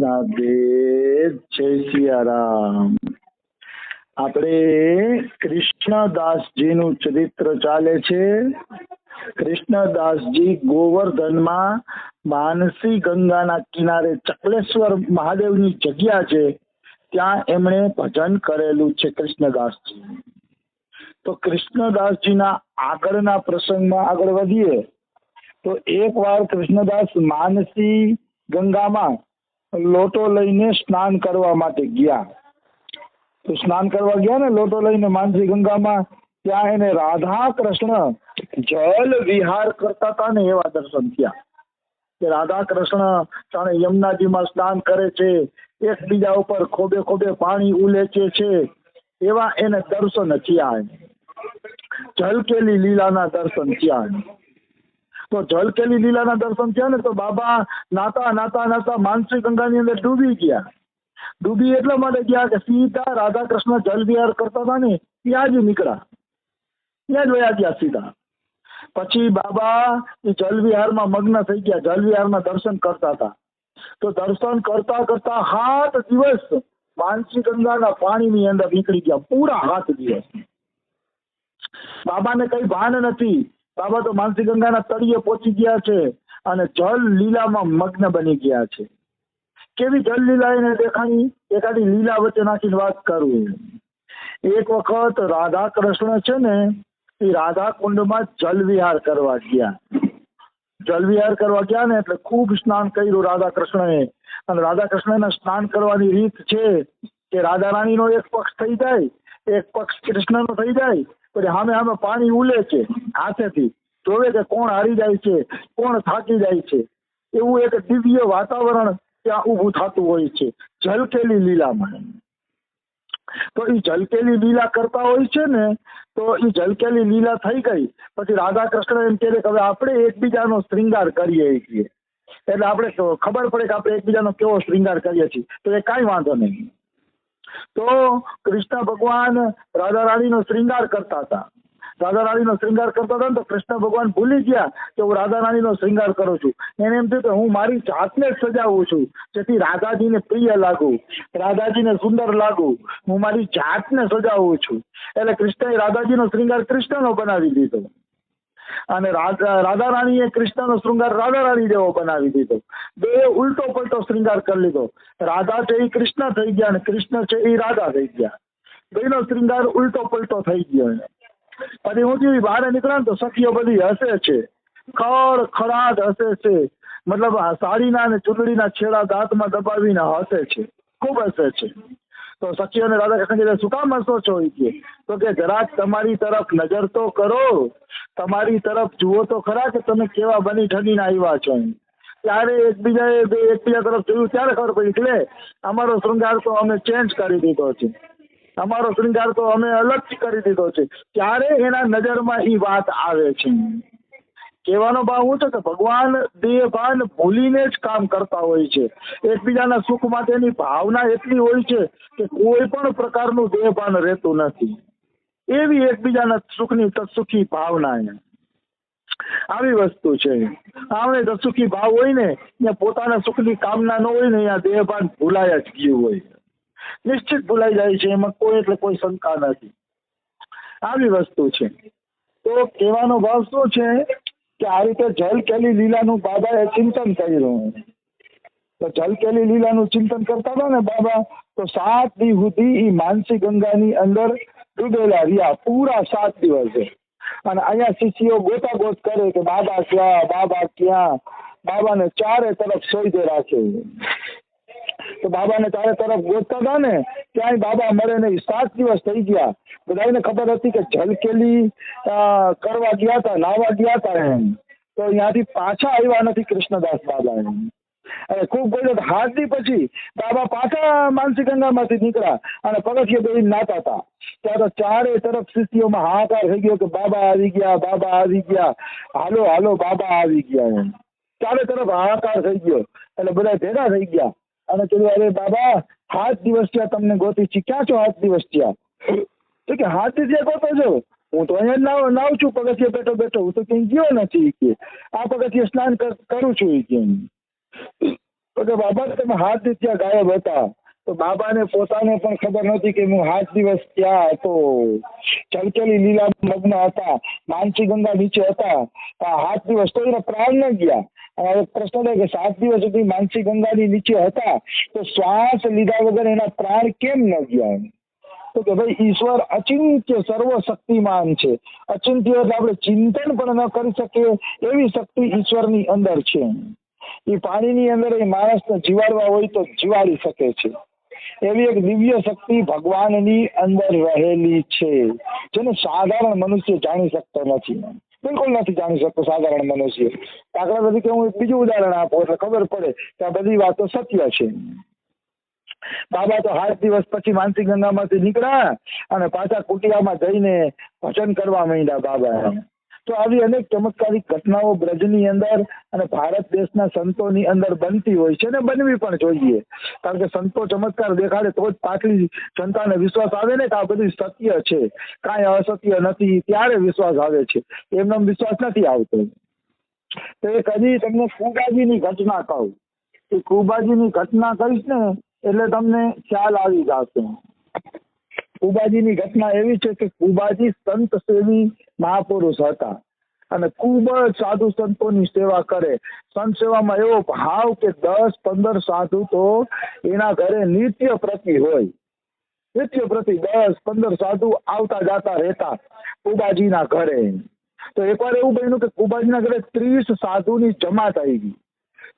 રાધે જય સિયારામ. આપણે કૃષ્ણદાસજીનું ચરિત્ર ચાલે છે. કૃષ્ણદાસજી ગોવર્ધનમાં માનસી ગંગાના કિનારે ચકલેશ્વર મહાદેવની જગ્યા છે, ત્યાં એમણે ભજન કરેલું છે કૃષ્ણદાસજી. તો કૃષ્ણદાસજીના આગળના પ્રસંગમાં આગળ વધીએ તો એક વાર કૃષ્ણદાસ માનસી ગંગામાં લોટો લઈને સ્નાન કરવા માટે ગયા. તો સ્નાન કરવા ગયા ને લોટો લઈને માનસી ગંગામાં, ત્યાં એને રાધા કૃષ્ણ જલ વિહાર કરતા હતા ને એવા દર્શન થયા. કે રાધા કૃષ્ણ જાણે યમુનાજીમાં સ્નાન કરે છે, એકબીજા ઉપર ખોબે ખોબે પાણી ઉલેચે છે, એવા એને દર્શન થયા. જલકેલી લીલાના દર્શન થયા. તો જલકેલી લીલાના દર્શન થયા ને તો બાબા નાતા નાતા નાતા માનસી ગંગાની અંદર ડૂબી ગયા. ડૂબી એટલા માટે ગયા કે સીધા રાધા કૃષ્ણ જલ વિહાર કરતા હતા ને ત્યાં જ નીકળ્યા, ત્યાં જ વયા ગયા સીધા. પછી બાબા એ જલ વિહારમાં મગ્ન થઈ ગયા, જલ વિહારના દર્શન કરતા હતા. તો દર્શન કરતા કરતા 7 દિવસ માનસી ગંગાના પાણીની અંદર નીકળી ગયા, પૂરા 7 દિવસ. બાબાને કઈ ભાન નથી. બાબા તો માનસી ગંગાના તળિયે પહોંચી ગયા છે અને જલ લીલામાં મગ્ન બની ગયા છે. કેવી જલ લીલા એને દેખાણી, એકાદી લીલા વચ્ચે નાખીને વાત કરું. એક વખત રાધા કૃષ્ણ છે ને એ રાધા કુંડમાં જલ વિહાર કરવા ગયા. જલ વિહાર કરવા ગયા ને એટલે ખૂબ સ્નાન કર્યું રાધા કૃષ્ણએ. અને રાધા કૃષ્ણને સ્નાન કરવાની રીત છે કે રાધા રાણીનો એક પક્ષ થઈ જાય, એક પક્ષ કૃષ્ણનો થઈ જાય, પછી સામે સામે પાણી ઉલે છે હાથેથી, જોવે કે કોણ હારી જાય છે, કોણ થાકી જાય છે. એવું એક દિવ્ય વાતાવરણ ત્યાં ઊભું થતું હોય છે જલકેલી લીલામાં. તો એ જલકેલી લીલા કરતા હોય છે ને, તો એ જલકેલી લીલા થઈ ગઈ પછી રાધા કૃષ્ણ એમ કહે કે હવે આપણે એકબીજાનો શ્રૃંગાર કરીએ છીએ. એટલે આપણે ખબર પડે કે આપણે એકબીજાનો કેવો શ્રૃંગાર કરીએ છીએ. તો એ કાંઈ વાંધો નહીં. તો કૃષ્ણ ભગવાન રાધા રાણીનો શ્રૃંગાર કરતા હતા. રાધા રાણીનો શ્રૃંગાર કરતા હતા ને તો કૃષ્ણ ભગવાન ભૂલી ગયા કે હું રાધા રાણીનો શ્રૃંગાર કરું છું. એને એમ થયું કે હું મારી જાતને જ સજાવું છું જેથી રાધાજીને પ્રિય લાગુ, રાધાજીને સુંદર લાગુ, હું મારી જાતને સજાવું છું. એટલે કૃષ્ણએ રાધાજીનો શ્રૃંગાર કૃષ્ણનો બનાવી દીધો અને રાધા રાણીએ કૃષ્ણનો શ્રૃંગાર રાધા રાણી જેવો બનાવી દીધો. બે ઉલટો પલટો શ્રૃંગાર કરી લીધો. રાધા છે એ કૃષ્ણ થઈ ગયા અને કૃષ્ણ છે એ રાધા થઈ ગયા. બેનો શ્રૃંગાર ઉલટો પલટો થઈ ગયો. પછી હું બહાર નીકળ્યા ને તો સખીઓ બધી હસે છે, ખડખડાટ હસે છે. મતલબ સાડીના અને ચૂંટણીના છેડા દાંતમાં દબાવીને હસે છે, ખૂબ હસે છે. તો સખીઓને રાધા કૃષ્ણ કીધે શું કામ હસો છો? તો કે જરાક તમારી તરફ નજર તો કરો, તમારી તરફ જુઓ તો ખરા કે તમે કેવા બની ઠગીને આવ્યા છો. ત્યારે એકબીજા તરફ જોયું ત્યારે ખબર પડી કે અમારો શૃંગાર તો અમે ચેન્જ કરી દીધો છે, અમારો શ્રૃંગાર તો અમે અલગ કરી દીધો છે. ત્યારે એના નજરમાં એ વાત આવે છે. કહેવાનો ભાવ શું છે કે ભગવાન દેહભાન ભૂલીને જ કામ કરતા હોય છે. એકબીજાના સુખ માટેની ભાવના એટલી હોય છે કે કોઈ પણ પ્રકારનું દેહભાન રહેતું નથી. એવી એકબીજાના સુખની તત્સુખી ભાવના આવી વસ્તુ છે. આપણે તત્સુખી ભાવ હોય ને ત્યાં પોતાના સુખની કામના ન હોય ને ત્યાં દેહભાન ભૂલાય જ ગયું હોય, નિશ્ચિત ભૂલાઈ જાય છે. એમાં કોઈ એટલે કોઈ શંકા નથી. આવી વસ્તુ છે. તો કહેવાનો ભાવ શું છે કે આ રીતે જલકેલી લીલાનું બાબાએ ચિંતન કર્યું. તો જલકેલી લીલાનું ચિંતન કરતા હતા ને બાબા, તો 7 દિવસ સુધી એ માનસી ગંગાની અંદર ડૂબેલા રહ્યા, પૂરા 7 દિવસ. અને અહીંયા શિષ્યો ગોતાગોત કરે કે બાબા ક્યાં, બાબા ક્યાં. બાબાને ચારે તરફ શોધે રાખે. તો બાબાને ચારે તરફ ગોતતા હતા ને ક્યાંય બાબા મળે નહીં. 7 દિવસ થઈ ગયા. બધાને ખબર હતી કે જલકેલી કરવા ગયા હતા, નાહવા ગયા હતા એમ. તો અહીંયાથી પાછા આવ્યા નથી કૃષ્ણદાસ બાબા એમ. અને ખૂબ બોલ્યો 7 દી પછી બાબા પાછા માનસી ગંગામાંથી નીકળ્યા અને પગથિયે બેસીને નાતા હતા. ત્યાં તો ચારે તરફ શિષ્યોમાં હાહાકાર થઈ ગયો કે બાબા આવી ગયા, બાબા આવી ગયા, હાલો હાલો બાબા આવી ગયા એમ. ચારે તરફ હાહાકાર થઈ ગયો. એટલે બધા ભેગા થઈ ગયા અને કીધું અરે બાબા 7 દિવસ થયા તમને ગોતી છી, ક્યાં છો 7 દિવસ થયા? તો કે 7 દિવસ ગોતો છો? હું તો અહીંયા નાવ છું પગથિયે બેઠો બેઠો, હું તો ક્યાંય ગયો નથી કે આ પગથિયે સ્નાન કરું છું કે. તો કે બાબા તમે 7 દિવસ ત્યાં ગાયબ હતા. તો બાબાને પોતાને પણ ખબર નહોતી કે હું 7 દિવસ ત્યાં હતો. ચલચલી લીલા મગ્ન હતા, માનસી ગંગા નીચે હતા. 7 દિવસ તો એના પ્રાણ ન ગયા. અને હવે પ્રશ્ન થાય કે 7 દિવસ સુધી માનસી ગંગાની નીચે હતા તો શ્વાસ લીધા વગર એના પ્રાણ કેમ ન ગયા? તો કે ભાઈ ઈશ્વર અચિંત્ય સર્વશક્તિમાન છે. અચિંત્ય એટલે આપણે ચિંતન પણ ન કરી શકીએ એવી શક્તિ ઈશ્વરની અંદર છે. એ પાણીની અંદર એ માણસને જીવાડવા હોય તો જીવાડી શકે છે. એવી એક દિવ્ય શક્તિ ભગવાનની અંદર રહેલી છે, જેને સાધારણ મનુષ્ય જાણી શકતો નથી. બિલકુલ નથી જાણી શકતો સાધારણ મનુષ્ય. દાખલા તરીકે હું એક બીજું ઉદાહરણ આપું એટલે ખબર પડે કે આ બધી વાતો સત્ય છે. બાબા તો 7 દિવસ પછી માનસી ગંગામાંથી નીકળ્યા અને પાછા કુટિયામાં જઈને ભજન કરવા માંડ્યા બાબા. તો આવી અનેક ચમત્કારિક ઘટનાઓ બ્રજની અંદર અને ભારત દેશના સંતોની અંદર બનતી હોય છે ને બનવી પણ જોઈએ. કારણ કે સંતો ચમત્કાર દેખાડે તો જ પાછલી જનતાને વિશ્વાસ આવે ને કે આ બધું સત્ય છે, કાંઈ અસત્ય નથી, ત્યારે વિશ્વાસ આવે છે. એમનો વિશ્વાસ નથી આવતો. તો એ કદી તમને કુબાજીની ઘટના કહું. એ કુબાજીની ઘટના કહીશ ને એટલે તમને ખ્યાલ આવી જશે. કુબાજીની ઘટના એવી છે કે કુબાજી સંત સેવી મહાપુરુષ હતા અને ખૂબ જ સાધુ સંતોની સેવા કરે. સંત સેવામાં એવો ભાવ કે 10-15 સાધુ તો એના ઘરે નિત્ય પ્રતિ હોય. નિત્ય પ્રતિ 10-15 સાધુ આવતા જતા રહેતા કુબાજીના ઘરે. તો એકવાર એવું બન્યું કે કુબાજીના ઘરે 30 સાધુની જમાત આવી.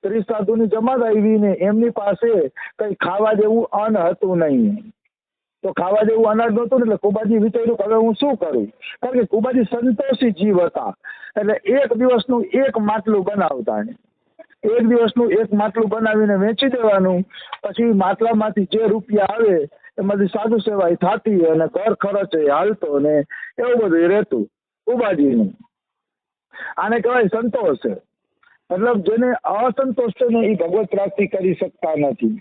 30 સાધુની જમાત આવી ને એમની પાસે કઈ ખાવા જેવું અન્ન હતું નહીં. તો ખાવા જેવું અનાજ નહોતું ને એટલે કુબાજી વિચાર્યું કે હવે હું શું કરું. કારણ કે કુબાજી સંતોષી જીવ હતા એટલે એક દિવસનું એક માટલું બનાવતા. એક દિવસનું એક માટલું બનાવીને વેચી દેવાનું. પછી માટલામાંથી જે રૂપિયા આવે એમાંથી સાધુ સેવાય થતી અને ઘર ખર્ચ હાલતો ને એવું બધું રહેતું કુબાજીનું. આને કહેવાય સંતોષ. મતલબ જેને અસંતોષ છે ને એ ભગવત પ્રાપ્તિ કરી શકતા નથી.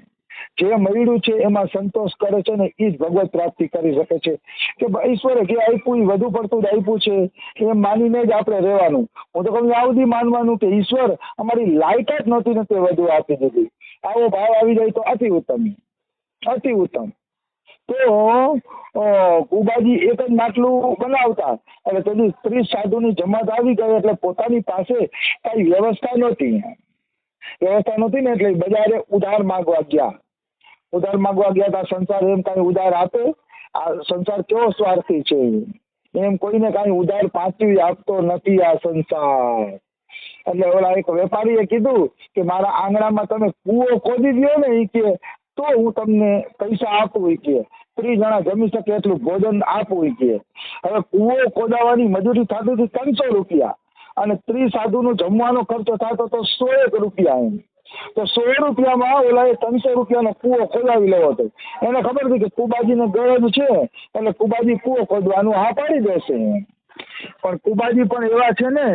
જે મળ્યું છે એમાં સંતોષ કરે છે ને એ જ ભગવત પ્રાપ્તિ કરી શકે છે. કે ઈશ્વરે જે આપ્યું એ વધુ પડતું જ આપ્યું છે એમ માનીને જ આપણે રહેવાનું. હું તો કહું આવું માનવાનું કે ઈશ્વર અમારી લાયકાત નહોતી ને તે વધુ આપી દીધી. આવો ભાવ આવી જાય તો અતિ ઉત્તમ, અતિ ઉત્તમ. તો કુબાજી એક જ માટલું બનાવતા એટલે તેની 30 સાધુની જમાત આવી ગઈ એટલે પોતાની પાસે કઈ વ્યવસ્થા નહોતી. વ્યવસ્થા નહોતી ને એટલે બજારે ઉધાર માંગવા ગયા. ઉધાર માંગવા ગયા હતા. સંસાર એમ કઈ ઉધાર આપે? આ સંસાર કેવો સ્વાર્થી છે. એમ કોઈને કઈ ઉધાર પાછી આપતો નથી આ સંસાર. એટલે ઓલા એક વેપારીએ કીધું કે મારા આંગણામાં તમે કૂવો ખોદી દો ને એ કે તો હું તમને પૈસા આપું. એ કે 30 જણા જમી શકે એટલું ભોજન આપું. એ કે હવે કૂવો ખોદાવાની મજૂરી થતી હતી 300 રૂપિયા અને 30 સાધુનો જમવાનો ખર્ચો થતો તો 100 રૂપિયા. એમ તો 100 રૂપિયામાં ઓલા 300 રૂપિયાનો કૂવો ખોદાવી લેવો હતો. એને ખબર હતી કે કુબાજીને ગરજ છે એટલે કુબાજી કૂવો ખોદવાનું હા પાડી દેશે. પણ કુબાજી પણ એવા છે ને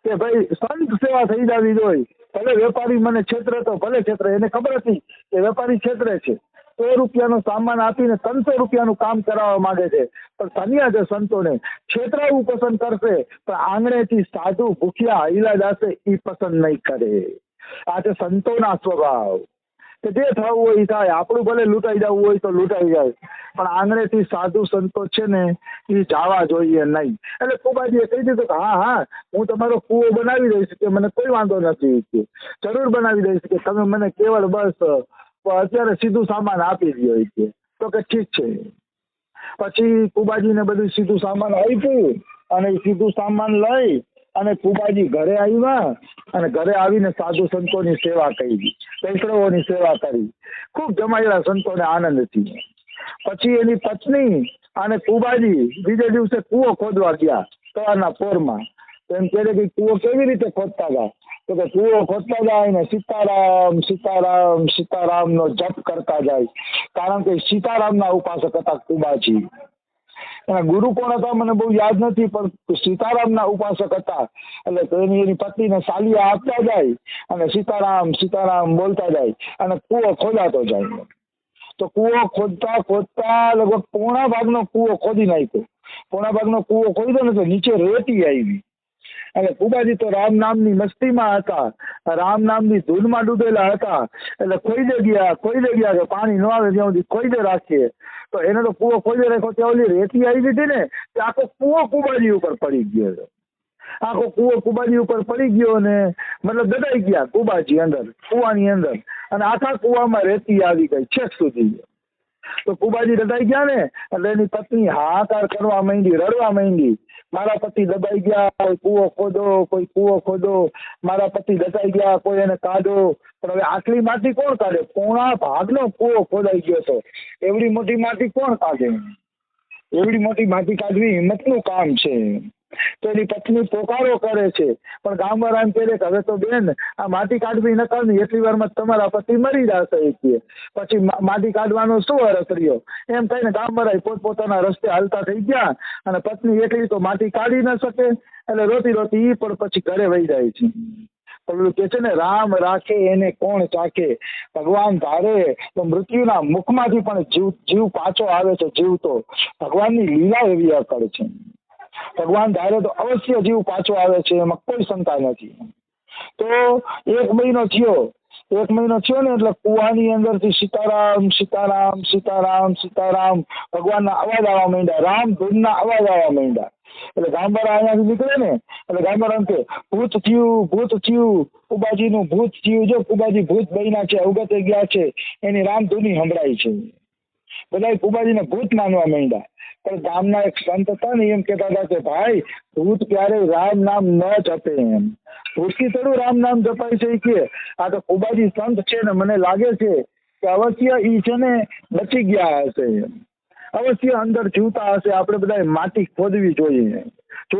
કે ભાઈ સંત સેવા થઈ જવી જોઈએ. ભલે વેપારી મને છેતરે તો ભલે છેતરે. એને ખબર હતી કે વેપારી છેતરે છે. 100 રૂપિયાનો સામાન આપીને 300 રૂપિયાનું કામ કરાવવા માંગે છે. પણ ધન્ય છે સંતોને. છેતરાવું પસંદ કરશે પણ આંગણેથી સાધુ ભૂખ્યા હૈલા જશે એ પસંદ નહીં કરે. આ છે સંતોના સ્વભાવ કે જે થવું હોય એ થાય. આપણું ભલે લૂંટાઈ જવું હોય તો લૂંટાઈ જાય પણ આંગણેથી સાધુ સંતો છે ને એ જવા જોઈએ નહીં. એટલે કુબાજીએ કહી દીધું કે હા હા હું તમારો કૂવો બનાવી દઈશ કે મને કોઈ વાંધો નથી. કે જરૂર બનાવી દઈશ કે તમે મને કેવળ બસ અત્યારે સીધું સામાન આપી દો. કે તો કે ઠીક છે. પછી કુબાજીને બધું સીધું સામાન આપ્યું અને સીધું સામાન લઈ અને કુબાજી ઘરે આવ્યા અને ઘરે આવીને સાધુ સંતોની સેવા કરી, વૈષ્ણવોની સેવા કરી. ખૂબ જમાયેલા સંતોને આનંદથી. પછી એની પત્ની અને કુબાજી બીજે દિવસે કૂવો ખોદવા ગયા સવારના પોરમાં. તો એમ કહે કે કૂવો કેવી રીતે ખોદતા હતા? તો કે કૂવો ખોદતા જાય ને સીતારામ સીતારામ સીતારામનો જપ કરતા જાય. કારણ કે સીતારામના ઉપાસક હતા કુબાજી. એના ગુરુ કોણ હતા મને બહુ યાદ નથી પણ સીતારામના ઉપાસક હતા. એટલે એની પત્નીને સાલિયા આપતા જાય અને સીતારામ સીતારામ બોલતા જાય અને કૂવો ખોદાતો જાય. તો કૂવો ખોદતા ખોદતા લગભગ પોણા ભાગનો કૂવો ખોદી નાખ્યો. પોણા ભાગનો કૂવો ખોદ્યો ને તો નીચે રેતી આવી. એટલે કુબાજી તો રામ નામની મસ્તીમાં હતા, રામ નામની ધૂનમાં ડૂબેલા હતા. એટલે ખોઈ ગયા કે પાણી ન આવે ત્યાં સુધી ખોઈ રાખીએ. તો એને તો કૂવો ખોઈ રાખ્યો, ત્યાં ઓલી રેતી આવી હતી ને તે આખો કૂવો કુબાજી ઉપર પડી ગયો છે. આખો કૂવો કુબાજી ઉપર પડી ગયો ને મતલબ દટાઈ ગયા કુબાજી અંદર, કૂવાની અંદર, અને આખા કૂવામાં રેતી આવી ગઈ છેક સુધી. તો કુબાજી દટાઈ ગયા ને એટલે એની પત્ની હાહાકાર કરવા માંડી, રડવા માંડી, મારા પતિ દબાઈ ગયા, કોઈ કૂવો ખોદો, મારા પતિ દટાઈ ગયા, કોઈ એને કાઢો. પણ હવે આટલી માટી કોણ કાઢે? પોણા ભાગનો કૂવો ખોદાઈ ગયો હતો, એવડી મોટી માટી કોણ કાઢે? એવડી મોટી માટી કાઢવી હિંમતનું કામ છે. તો એની પત્ની પોકારો કરે છે, પણ ગામવાળા એમ કહે કે હવે તો બેન આ માટી કાઢવી ન કાઢવી, એટલી વારમાં તમારા પતિ મરી જશે, પછી માટી કાઢવાનો શું અર્થ રહ્યો? એમ કહીને ગામવાળા પોતપોતાના રસ્તે હાલતા થઈ ગયા, અને પત્ની એકલી તો માટી કાઢી ન શકે, એટલે રોતી રોતી ઈ પણ પછી ઘરે વહી જાય છે. પેલું કે છે ને, રામ રાખે એને કોણ ચાખે, ભગવાન ધારે તો મૃત્યુના મુખમાંથી પણ જીવ પાછો આવે છે. જીવ તો ભગવાનની લીલા એવી અકળ છે. ભગવાન ધારે તો અવશ્ય જીવ પાછો આવે છે, એમાં કોઈ શંકા નથી. તો એક મહિનો થયો ને એટલે કુવાની અંદરથી સીતારામ સીતારામ સીતારામ સીતારામ ભગવાનના અવાજ આવવા માંડ્યા, રામ ધૂનના અવાજ આવવા માંડ્યા. એટલે ગામવાળા અહીંયાથી નીકળે ને એટલે ગામવાળા કે ભૂત થયું, કુબાજીનું ભૂત થયું, જો કુબાજી ભૂત બન્યા છે, અવગતે ગયા છે, એની રામધૂની સંભળાય છે. બધા કુબાજીને ભૂત માનવા માંડ્યા. પણ ગામના એક સંત હતા ને એમ કહેતા હતા કે ભાઈ ભૂત ક્યારેય રામ નામ ન જપે, એમ ભૂતથી થોડું રામ નામ જપાય છે. કે આ તો કુબાજી સંત છે ને મને લાગે છે કે અવશ્ય ઈ છે ને બચી ગયા હશે, અવશ્ય અંદર જીવતા હશે. આપણે બધા માટી ખોદવી જોઈએ. જો